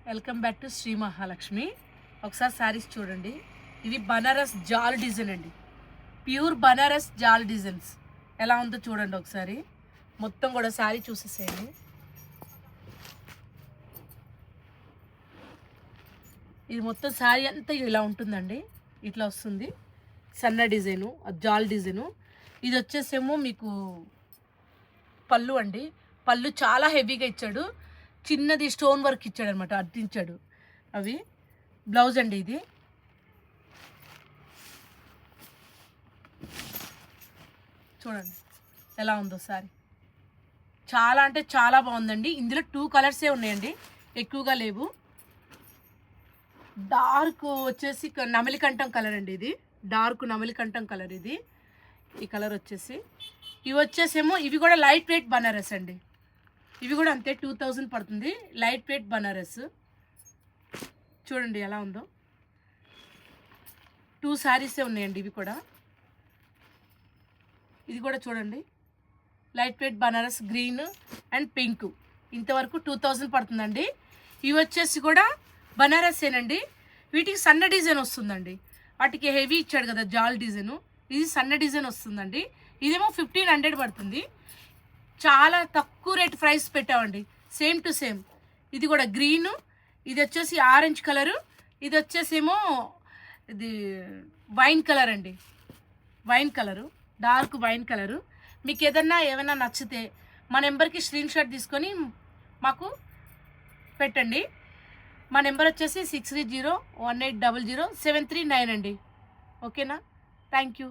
Welcome back to Shri Mahalakshmi. ఒకసారి saris చూడండి. ఇవి బనారస్ జాల్ డిజైన్ అండి, ప్యూర్ బనారస్ జాల్ డిజైన్స్. ఎలా ఉందో చూడండి ఒకసారి. మొత్తం కూడా శారీ చూసేసేయండి. ఇది మొత్తం శారీ అంతా ఇలా ఉంటుందండి. ఇట్లా వస్తుంది సన్న డిజైను, జాల్ డిజైను. ఇది వచ్చేసేమో మీకు పళ్ళు అండి. పళ్ళు చాలా హెవీగా ఇచ్చాడు, చిన్నది స్టోన్ వర్క్ ఇచ్చాడు అనమాట, అద్దించాడు. అవి బ్లౌజ్ అండి. ఇది చూడండి ఎలా ఉందో సారీ. చాలా అంటే చాలా బాగుందండి. ఇందులో 2 కలర్సే ఉన్నాయండి, ఎక్కువగా లేవు. డార్క్ వచ్చేసి నమిలికంఠం కలర్ అండి. ఇది డార్క్ నమిలికంఠం కలర్. ఇది ఈ కలర్ వచ్చేసి, ఇవి వచ్చేసేమో ఇవి కూడా లైట్ వెయిట్ బనారస్ అండి. ఇవి కూడా అంతే 2000 పడుతుంది. Light weight Banaras. చూడండి ఎలా ఉందో. 2 శారీసే ఉన్నాయండి ఇవి కూడా. ఇది కూడా చూడండి light weight Banaras, green and pink. ఇంతవరకు 2000 పడుతుందండి. ఇవి వచ్చేసి కూడా బనారసేనండి. వీటికి సన్న డిజైన్ వస్తుందండి. వాటికి హెవీ ఇచ్చాడు కదా జాల్ డిజైను, ఇది సన్న డిజైన్ వస్తుందండి. ఇదేమో 1500 పడుతుంది. చాలా తక్కువ రేట్ ప్రైస్ పెట్టామండి, సేమ్ టు సేమ్. ఇది కూడా గ్రీను, ఇది వచ్చేసి ఆరెంజ్ కలరు, ఇది వచ్చేసేమో ఇది వైన్ కలర్ అండి. Wine colour, dark wine colour. మీకు ఏమైనా నచ్చితే మా నెంబర్కి స్క్రీన్ షాట్ తీసుకొని మాకు పెట్టండి. మా నెంబర్ వచ్చేసి 6301800739 అండి. ఓకేనా? Thank you.